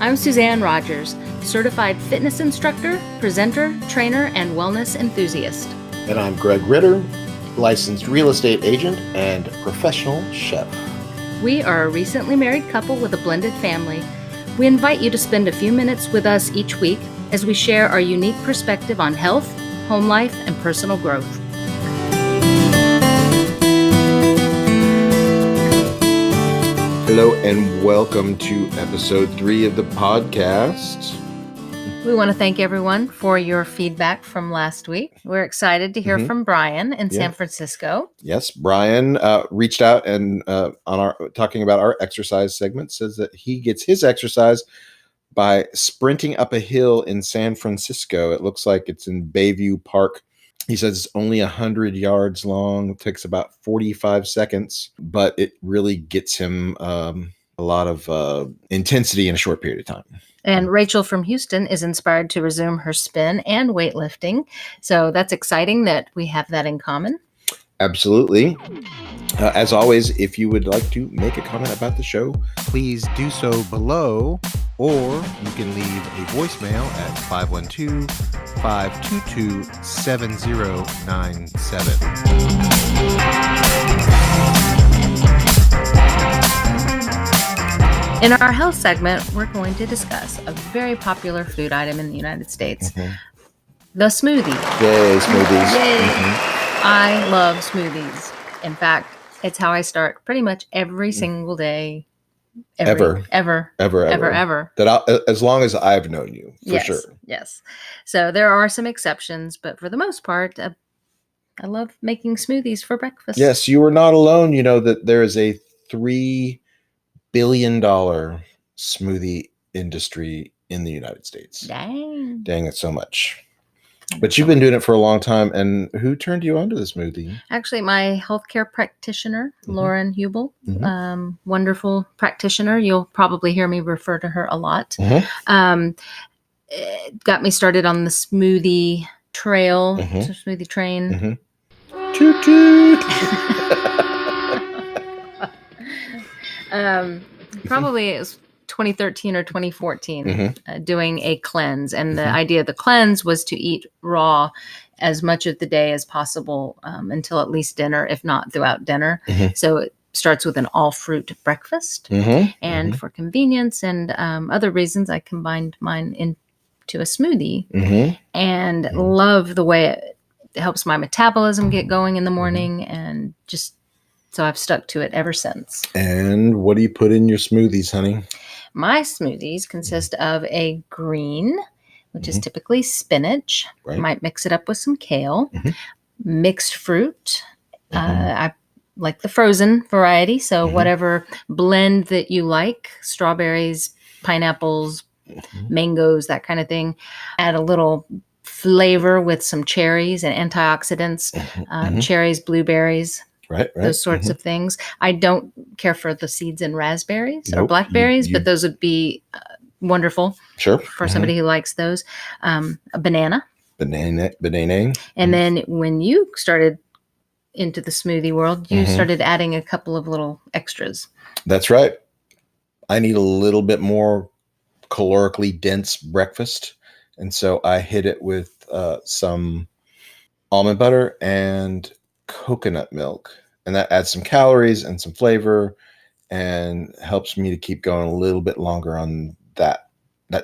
I'm Suzanne Rogers, certified fitness instructor, presenter, trainer, and wellness enthusiast. And I'm Greg Ritter, licensed real estate agent and professional chef. We are a recently married couple with a blended family. We invite you to spend a few minutes with us each week as we share our unique perspective on health, home life, and personal growth. Hello and welcome to episode 3 of the podcast. We want to thank everyone for your feedback from last week. We're excited to hear from Brian in San Francisco. Yes, Brian reached out and talking about our exercise segment, says that he gets his exercise by sprinting up a hill in San Francisco. It looks like it's in Bayview Park. He says it's only 100 yards long. It takes about 45 seconds, but it really gets him a lot of intensity in a short period of time. And Rachel from Houston is inspired to resume her spin and weightlifting. So that's exciting that we have that in common. Absolutely. As always, if you would like to make a comment about the show, please do so below, or you can leave a voicemail at 512-522-7097. In our health segment, we're going to discuss a very popular food item in the United States, the smoothie. Yay, smoothies. Yay. I love smoothies. In fact, it's how I start pretty much every single day. Ever. As long as I've known you, for sure. Yes. So there are some exceptions, but for the most part, I love making smoothies for breakfast. Yes, you are not alone. You know that there is a $3 billion smoothie industry in the United States. Dang, it's so much. But you've been doing it for a long time. And who turned you on to the smoothie? Actually, my healthcare practitioner, Lauren Hubel, wonderful practitioner. You'll probably hear me refer to her a lot. It got me started on the smoothie trail, smoothie train. Toot toot. Probably it was 2013 or 2014, doing a cleanse. And the idea of the cleanse was to eat raw as much of the day as possible until at least dinner, if not throughout dinner. So it starts with an all-fruit breakfast. And for convenience and other reasons, I combined mine into a smoothie and love the way it helps my metabolism get going in the morning, and just so I've stuck to it ever since. And what do you put in your smoothies, honey? My smoothies consist of a green, which is typically spinach. Right. I might mix it up with some kale, mixed fruit. I like the frozen variety, so whatever blend that you like, strawberries, pineapples, mangoes, that kind of thing. Add a little flavor with some cherries and antioxidants, cherries, blueberries. Right. Those sorts of things. I don't care for the seeds in raspberries or blackberries, but those would be wonderful. Sure. For somebody who likes those. A banana. Banana. And then when you started into the smoothie world, you started adding a couple of little extras. That's right. I need a little bit more calorically dense breakfast. And so I hit it with some almond butter and coconut milk, and that adds some calories and some flavor and helps me to keep going a little bit longer on that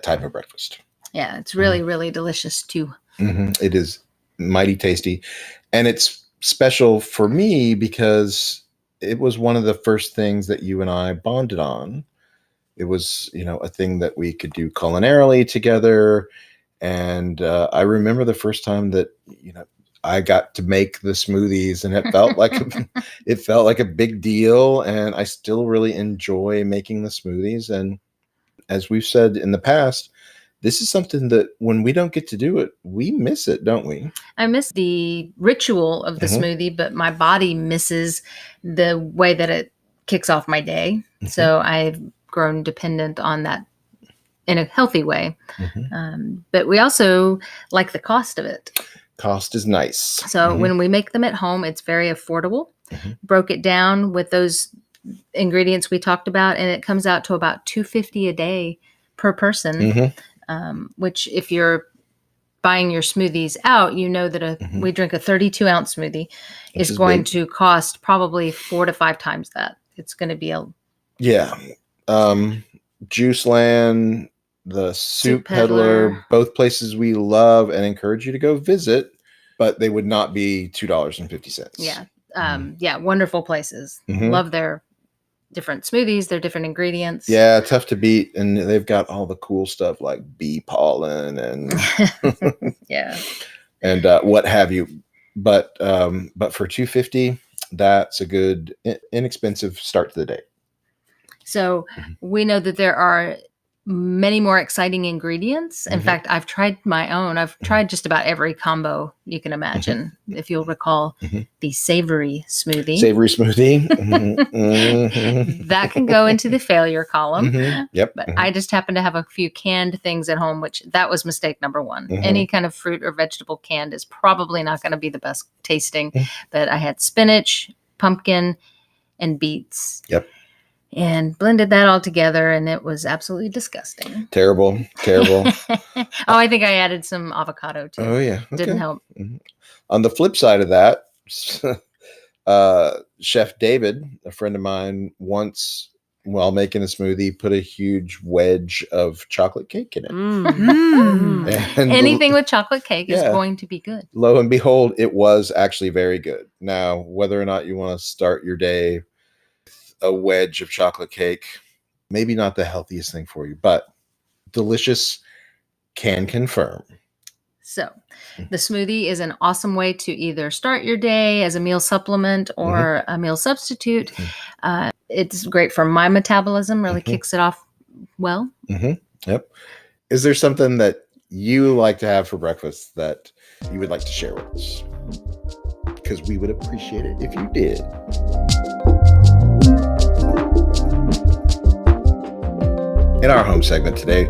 type of breakfast. Yeah, it's really, really delicious too. It is mighty tasty, and it's special for me because it was one of the first things that you and I bonded on. It was, a thing that we could do culinarily together, and I remember the first time that, I got to make the smoothies, and it felt like a big deal, and I still really enjoy making the smoothies. And as we've said in the past, this is something that when we don't get to do it, we miss it, don't we? I miss the ritual of the smoothie, but my body misses the way that it kicks off my day. So I've grown dependent on that in a healthy way. But we also like the cost of it. Cost is nice. So when we make them at home, it's very affordable. Broke it down with those ingredients we talked about, and it comes out to about $2.50 a day per person, Mm-hmm. which if you're buying your smoothies out, you know that Mhm. we drink a 32-ounce smoothie Which is is going big. to cost probably 4 to 5 times that. It's going to be a Yeah. Juice Land, the Soup Peddler. Peddler, both places we love and encourage you to go visit, but they would not be $2.50. Yeah. Mhm. Yeah, wonderful places. Mhm. Love their different smoothies, their different ingredients. Yeah, tough to beat. And they've got all the cool stuff like bee pollen and Yeah. and what have you. But for $2.50, that's a good inexpensive start to the day. So Mhm. we know that there are many more exciting ingredients. In Mhm. fact, I've tried my own. I've tried just about every combo you can imagine. If you'll recall, Mhm. the savory smoothie. Savory smoothie. Mhm. Mhm. That can go into the failure column. Mhm. Yep. But Mhm. I just happen to have a few canned things at home, which that was mistake number one. Mhm. Any kind of fruit or vegetable canned is probably not going to be the best tasting. Mhm. But I had spinach, pumpkin, and beets. Yep. And blended that all together, and it was absolutely disgusting. Terrible. Oh, I think I added some avocado too. Oh yeah. Didn't Okay. help. Mhm. On the flip side of that, Chef David, a friend of mine, once while making a smoothie, put a huge wedge of chocolate cake in it. And Anything with chocolate cake is Yeah. going to be good. lo and behold, it was actually very good. Now, whether or not you want to start your day with a wedge of chocolate cake, maybe not the healthiest thing for you, but delicious, can confirm. So, the smoothie is an awesome way to either start your day as a meal supplement or a meal substitute. It's great for my metabolism, really kicks it off well. Yep. Is there something that you like to have for breakfast that you would like to share with us? Because we would appreciate it if you did. In our home segment today,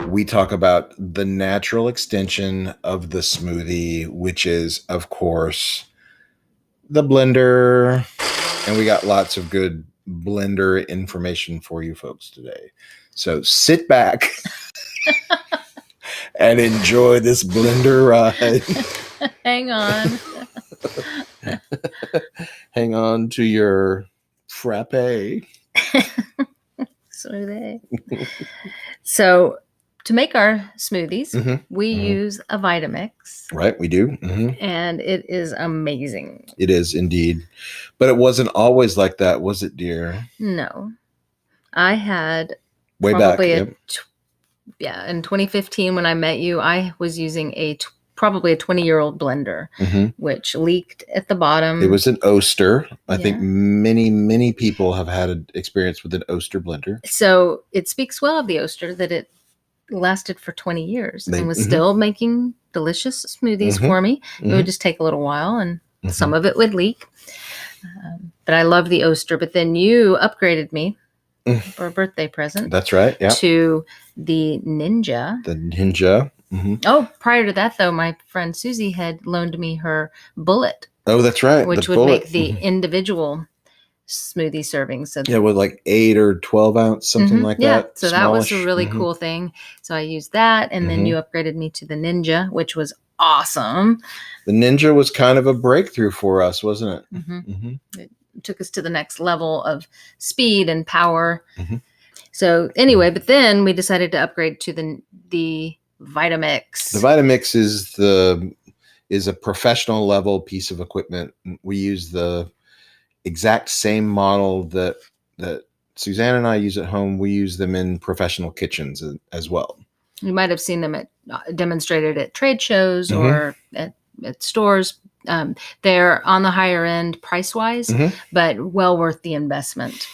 we talk about the natural extension of the smoothie, which is, of course, the blender. And we got lots of good blender information for you folks today. So sit back and enjoy this blender ride. Hang on. Hang on to your frappe. Smoothie. So, to make our smoothies, we Mhm. use a Vitamix. Right, we do. And it is amazing. It is indeed. But it wasn't always like that, was it, dear? No. I had Way back. probably Yep. in 2015 when I met you, I was using probably a 20-year-old blender, which leaked at the bottom. It was an Oster. I think Yeah. many people have had an experience with an Oster blender. So it speaks well of the Oster that it lasted for 20 years and was Mhm. still making delicious smoothies for me. It would just take a little while and some of it would leak. But I love the Oster. But then you upgraded me for a birthday present. That's right. Yeah. To the Ninja. The Ninja. Oh, prior to that, though, my friend Susie had loaned me her Bullet. Oh, that's right. Which the would bullet. make the individual smoothie servings. So Yeah, with like 8 or 12 ounce, something like that. So that was a Smallish. really cool thing. So I used that, and then you upgraded me to the Ninja, which was awesome. The Ninja was kind of a breakthrough for us, wasn't it? It took us to the next level of speed and power. So anyway, but then we decided to upgrade to the Vitamix. The Vitamix is a professional level piece of equipment. We use the exact same model that Suzanne and I use at home. We use them in professional kitchens as well. You might have seen them demonstrated at trade shows or at stores. They're on the higher end price-wise, but well worth the investment.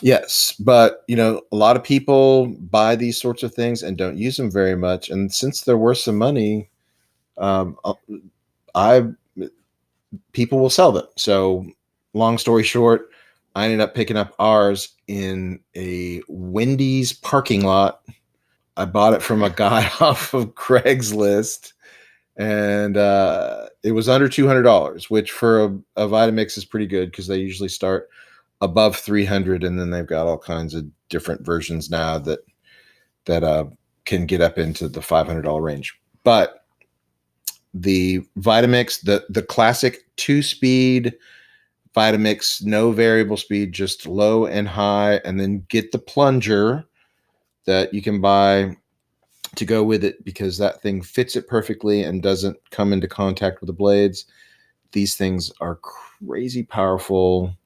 Yes, but a lot of people buy these sorts of things and don't use them very much. And since they're worth some money, people will sell them. So, long story short, I ended up picking up ours in a Wendy's parking lot. I bought it from a guy off of Craigslist, and it was under $200, which for a Vitamix is pretty good because they usually start above $300, and then they've got all kinds of different versions now that that can get up into the $500 range. But the Vitamix, the classic 2-speed Vitamix, no variable speed, just low and high, and then get the plunger that you can buy to go with it, because that thing fits it perfectly and doesn't come into contact with the blades. These things are crazy powerful,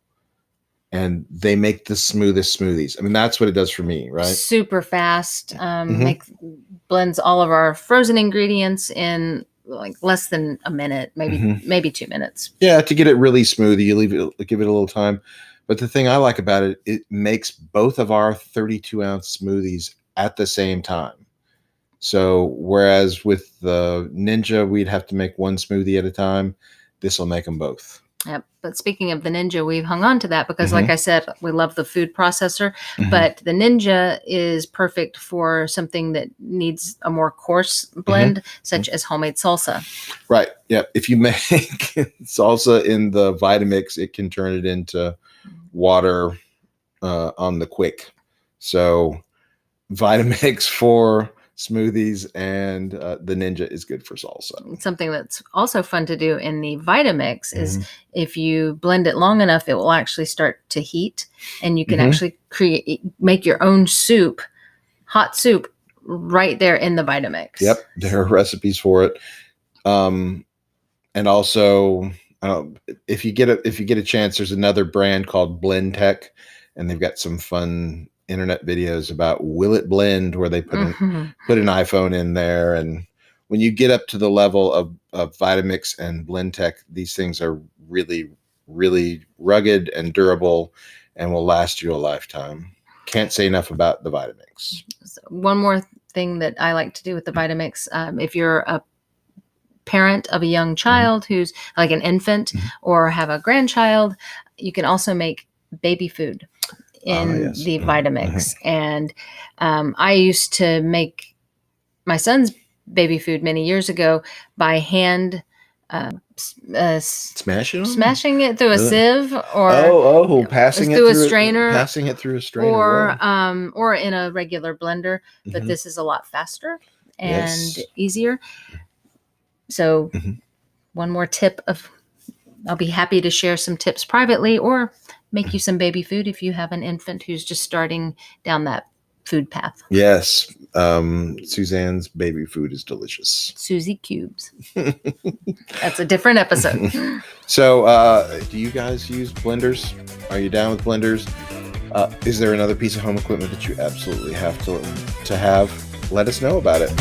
and they make the smoothest smoothies. I mean, that's what it does for me, right? Super fast. Blends all of our frozen ingredients in like less than a minute, maybe 2 minutes. Yeah, to get it really smooth, you give it a little time. But the thing I like about it, it makes both of our 32-ounce smoothies at the same time. So whereas with the Ninja, we'd have to make one smoothie at a time, this will make them both. Yep. But speaking of the Ninja, we've hung on to that because, like I said, we love the food processor. But the Ninja is perfect for something that needs a more coarse blend, such as homemade salsa. Right. Yeah. If you make salsa in the Vitamix, it can turn it into water on the quick. So Vitamix for smoothies, and the Ninja is good for salsa. Something that's also fun to do in the Vitamix is if you blend it long enough, it will actually start to heat, and you can actually make your own soup, hot soup, right there in the Vitamix. Yep, there are recipes for it. And also, if you get a chance, there's another brand called Blend Tech, and they've got some fun internet videos about will it blend, where they put an iPhone in there. And when you get up to the level of Vitamix and Blend Tech, these things are really, really rugged and durable and will last you a lifetime. Can't say enough about the Vitamix. So one more thing that I like to do with the Vitamix, if you're a parent of a young child who's like an infant or have a grandchild, you can also make baby food in the Vitamix. And I used to make my son's baby food many years ago by hand smashing it through a sieve, or passing it through through a strainer, or in a regular blender. But this is a lot faster and easier. So one more tip I'll be happy to share some tips privately, or make you some baby food if you have an infant who's just starting down that food path. Yes. Suzanne's baby food is delicious. Susie Cubes. That's a different episode. So do you guys use blenders? Are you down with blenders? Is there another piece of home equipment that you absolutely have to have? Let us know about it.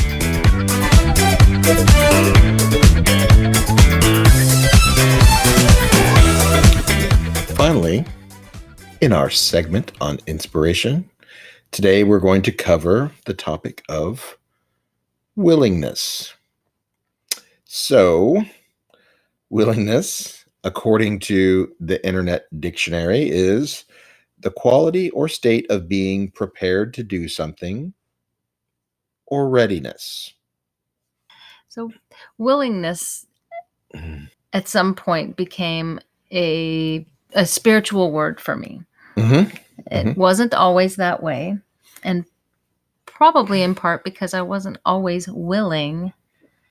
Finally, in our segment on inspiration, today we're going to cover the topic of willingness. So, willingness, according to the Internet Dictionary, is the quality or state of being prepared to do something, or readiness. So, willingness at some point became a spiritual word for me. It wasn't always that way, and probably in part because I wasn't always willing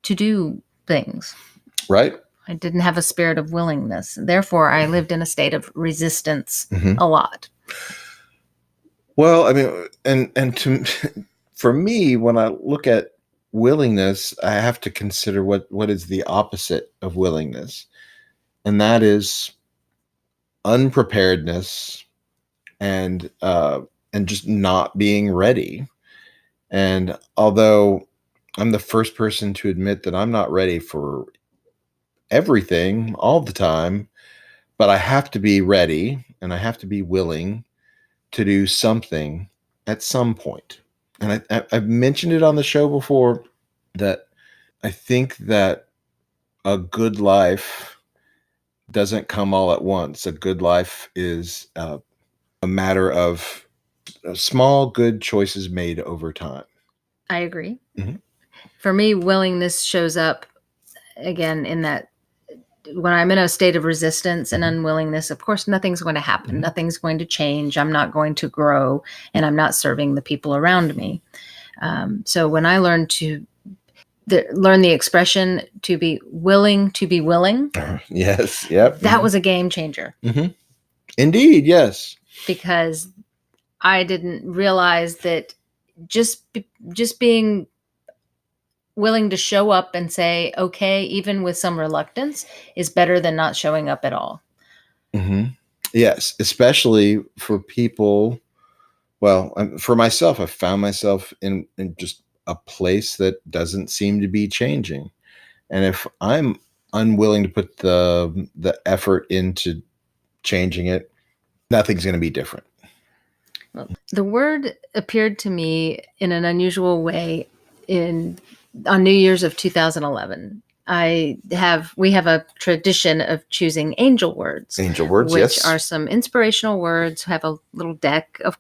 to do things. Right. I didn't have a spirit of willingness. Therefore, I lived in a state of resistance a lot. Well, I mean, for me, when I look at willingness, I have to consider what is the opposite of willingness, and that is unpreparedness and just not being ready. And although I'm the first person to admit that I'm not ready for everything all the time, but I have to be ready and I have to be willing to do something at some point. And I've mentioned it on the show before that I think that a good life doesn't come all at once. A good life is a matter of small, good choices made over time. I agree. For me, willingness shows up again in that when I'm in a state of resistance and unwillingness, of course, nothing's going to happen. Nothing's going to change. I'm not going to grow, and I'm not serving the people around me. So when I learned to learn the expression to be willing, Yes. Yep. that was a game changer Indeed. Yes. because I didn't realize that just being willing to show up and say, okay, even with some reluctance, is better than not showing up at all. Yes. Especially for people. Well, for myself, I found myself in just a place that doesn't seem to be changing. And if I'm unwilling to put the effort into changing it, nothing's going to be different. Well, the word appeared to me in an unusual way on New Year's of 2011. We have a tradition of choosing angel words. Angel words, which yes. are some inspirational words. Have a little deck of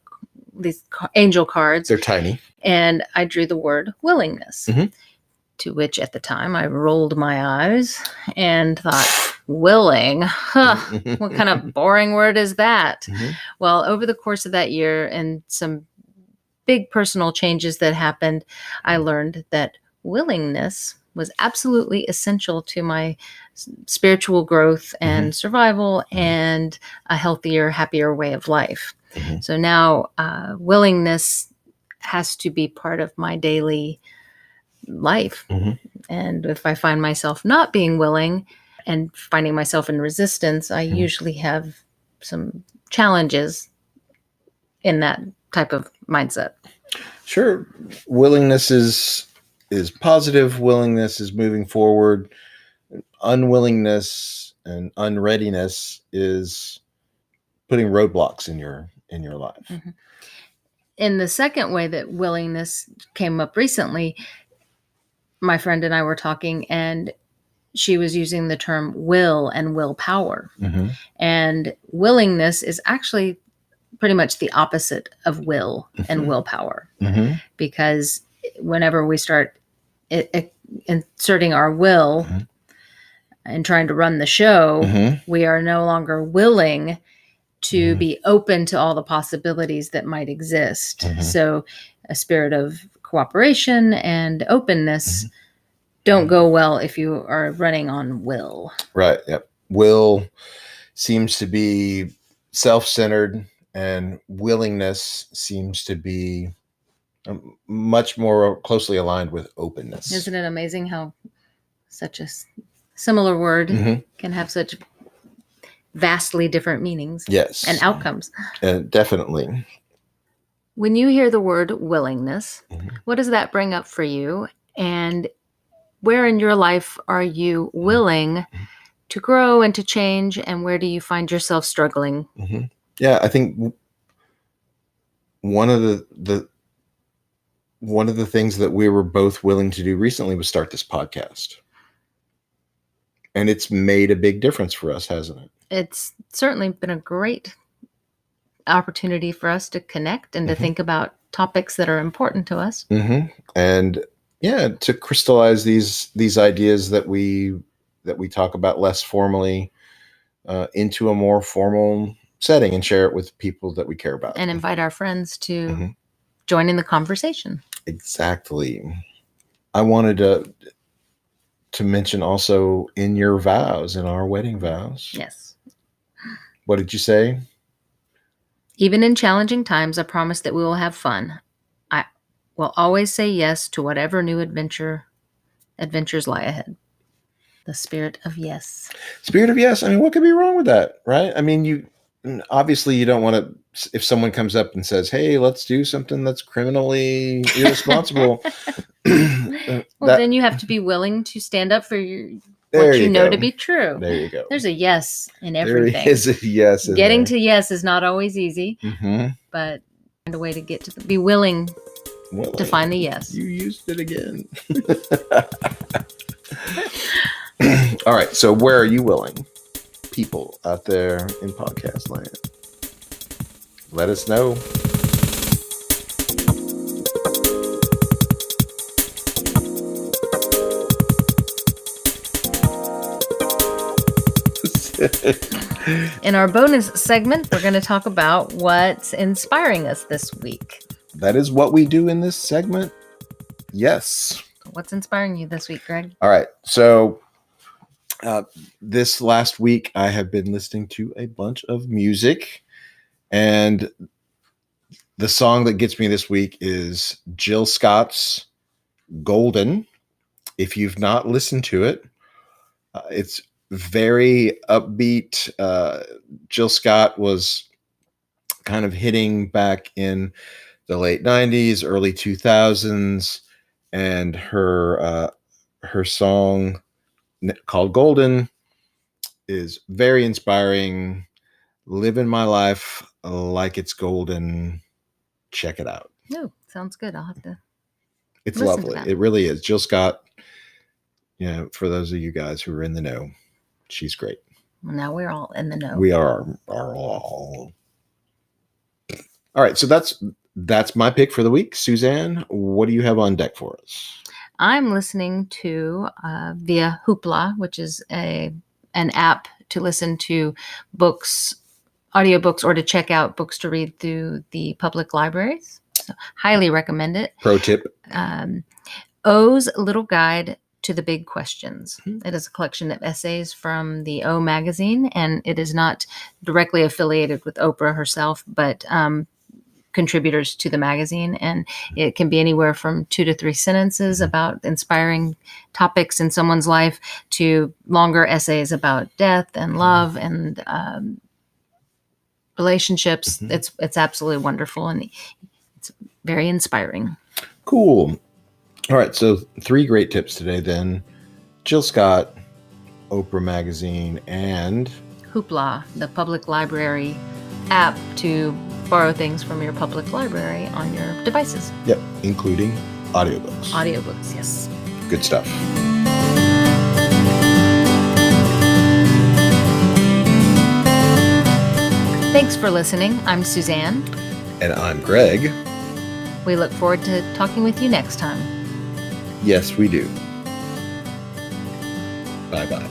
these angel cards. They're tiny. And I drew the word willingness, to which at the time I rolled my eyes and thought, willing? Huh, what kind of boring word is that? Well, over the course of that year and some big personal changes that happened, I learned that willingness was absolutely essential to my spiritual growth and survival and a healthier, happier way of life. So now willingness has to be part of my daily life. And if I find myself not being willing and finding myself in resistance, I usually have some challenges in that type of mindset. Sure. Willingness is positive. Willingness is moving forward. Unwillingness and unreadiness is putting roadblocks in your life. In the second way that willingness came up recently, my friend and I were talking, and she was using the term will and willpower. And willingness is actually pretty much the opposite of will and willpower. Because whenever we start inserting our will and trying to run the show, we are no longer willing to be open to all the possibilities that might exist. So a spirit of cooperation and openness don't go well if you are running on will. Right. Yep. Will seems to be self-centered, and willingness seems to be much more closely aligned with openness. Isn't it amazing how such a similar word can have such vastly different meanings? Yes. And outcomes. Definitely. When you hear the word willingness, what does that bring up for you? And where in your life are you willing to grow and to change? And where do you find yourself struggling? Yeah, I think one of the things that we were both willing to do recently was start this podcast. And it's made a big difference for us, hasn't it? It's certainly been a great opportunity for us to connect and to think about topics that are important to us. And yeah, to crystallize these ideas that we talk about less formally into a more formal setting and share it with people that we care about. And invite our friends to join in the conversation. Exactly. I wanted to mention also in your vows, in our wedding vows. Yes. What did you say? Even in challenging times, I promise that we will have fun. I will always say yes to whatever new adventures lie ahead. The spirit of yes. Spirit of yes. I mean, what could be wrong with that, right? I mean, obviously you don't want to, if someone comes up and says, hey, let's do something that's criminally irresponsible. Then you have to be willing to stand up for what you know to be true. There you go. There's a yes in everything. There is a yes. Getting to yes is not always easy, but find a way to get to be willing to find the yes. You used it again. All right. So where are you willing? People out there in podcast land. Let us know. In our bonus segment, we're going to talk about what's inspiring us this week. That is what we do in this segment. Yes. What's inspiring you this week, Greg? All right. So this last week, I have been listening to a bunch of music, and the song that gets me this week is Jill Scott's Golden. If you've not listened to it, it's very upbeat. Jill Scott was kind of hitting back in the late 90s, early 2000s, and her song called Golden is very inspiring. Living my life like it's golden. Check it out. Oh, sounds good. I'll have to. It's listen to lovely. that. It really is. Jill Scott, for those of you guys who are in the know, she's great. Well, now we're all in the know. We are all. All right. So that's my pick for the week. Suzanne, what do you have on deck for us? I'm listening to via Hoopla, which is an app to listen to books, audiobooks, or to check out books to read through the public libraries. So highly recommend it. Pro tip. O's Little Guide to the Big Questions. It is a collection of essays from the O magazine, and it is not directly affiliated with Oprah herself, but contributors to the magazine. And it can be anywhere from 2 to 3 sentences about inspiring topics in someone's life to longer essays about death and love and relationships. It's absolutely wonderful, and it's very inspiring. Cool. All right, so 3 great tips today then. Jill Scott, Oprah Magazine, and Hoopla, the public library app to borrow things from your public library on your devices. Yep, including audiobooks. Audiobooks, yes. Good stuff. Thanks for listening. I'm Suzanne. And I'm Greg. We look forward to talking with you next time. Yes, we do. Bye-bye.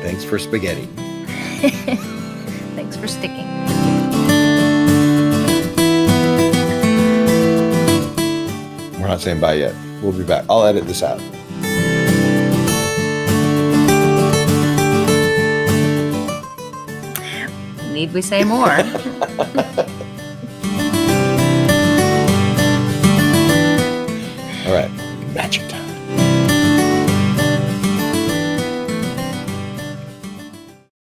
Thanks for spaghetti. Thanks for sticking. We're not saying bye yet. We'll be back. I'll edit this out. Need we say more?